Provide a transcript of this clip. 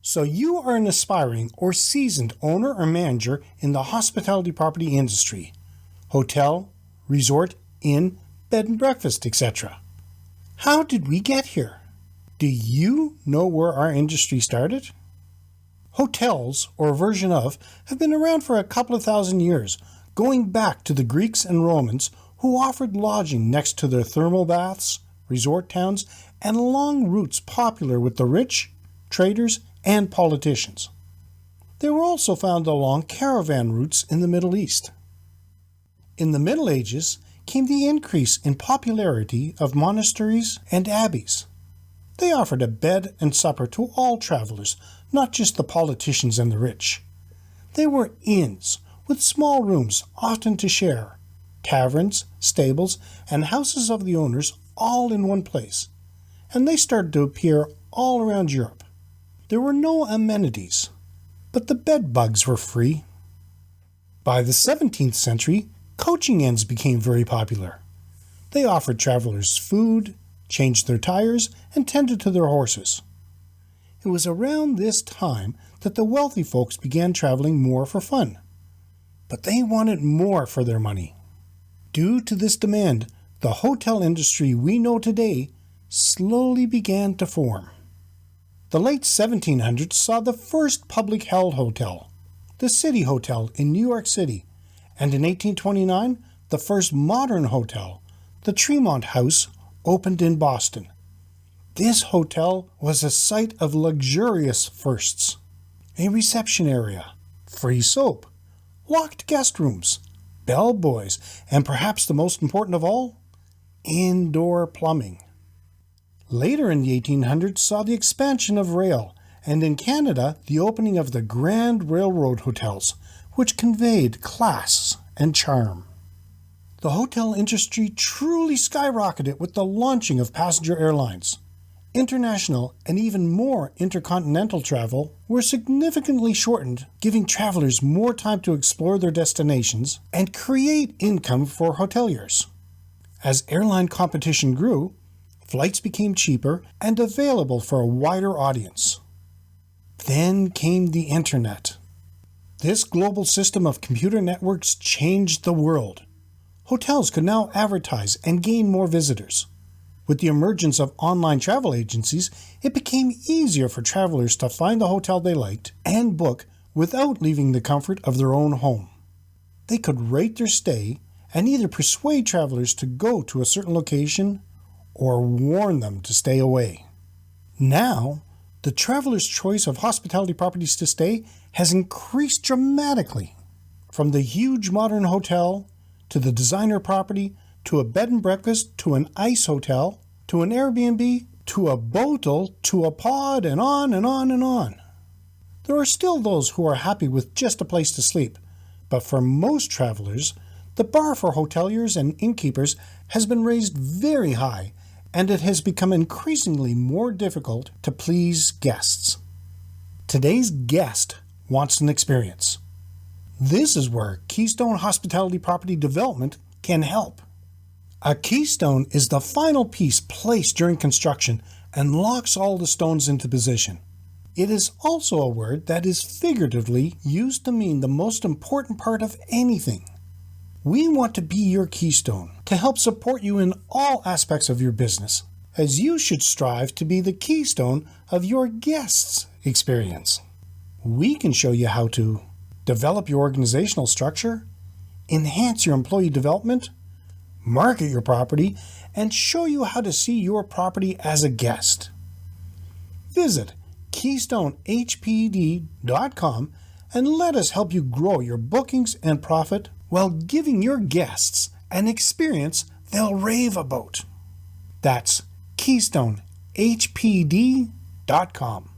So you are an aspiring or seasoned owner or manager in the hospitality property industry. Hotel, resort, inn, bed and breakfast, etc. How did we get here? Do you know where our industry started? Hotels, or a version of, have been around for a couple of thousand years, going back to the Greeks and Romans who offered lodging next to their thermal baths, resort towns, and long routes popular with the rich, traders, and politicians. They were also found along caravan routes in the Middle East. In the Middle Ages came the increase in popularity of monasteries and abbeys. They offered a bed and supper to all travelers, not just the politicians and the rich. They were inns with small rooms often to share, taverns, stables, and houses of the owners all in one place, and they started to appear all around Europe. There were no amenities, but the bed bugs were free. By the 17th century, coaching inns became very popular. They offered travelers food, changed their tires, and tended to their horses. It was around this time that the wealthy folks began traveling more for fun. But they wanted more for their money. Due to this demand, the hotel industry we know today slowly began to form. The late 1700s saw the first public-held hotel, the City Hotel in New York City, and in 1829, the first modern hotel, the Tremont House, opened in Boston. This hotel was a site of luxurious firsts. A reception area, free soap, locked guest rooms, bellboys, and perhaps the most important of all, indoor plumbing. Later in the 1800s saw the expansion of rail, and in Canada, the opening of the Grand Railroad hotels, which conveyed class and charm. The hotel industry truly skyrocketed with the launching of passenger airlines. International and even more intercontinental travel were significantly shortened, giving travelers more time to explore their destinations and create income for hoteliers. As airline competition grew, flights became cheaper and available for a wider audience. Then came the Internet. This global system of computer networks changed the world. Hotels could now advertise and gain more visitors. With the emergence of online travel agencies, it became easier for travelers to find the hotel they liked and book without leaving the comfort of their own home. They could rate their stay and either persuade travelers to go to a certain location or warn them to stay away. Now, the traveler's choice of hospitality properties to stay has increased dramatically. From the huge modern hotel, to the designer property, to a bed and breakfast, to an ice hotel, to an Airbnb, to a boatle, to a pod, and on and on and on. There are still those who are happy with just a place to sleep, but for most travelers, the bar for hoteliers and innkeepers has been raised very high, and it has become increasingly more difficult to please guests. Today's guest wants an experience. This is where Keystone Hospitality Property Development can help. A keystone is the final piece placed during construction and locks all the stones into position. It is also a word that is figuratively used to mean the most important part of anything. We want to be your keystone to help support you in all aspects of your business, as you should strive to be the keystone of your guests' experience. We can show you how to develop your organizational structure, enhance your employee development, market your property, and show you how to see your property as a guest. Visit KeystoneHPD.com and let us help you grow your bookings and profit while giving your guests an experience they'll rave about. That's KeystoneHPD.com.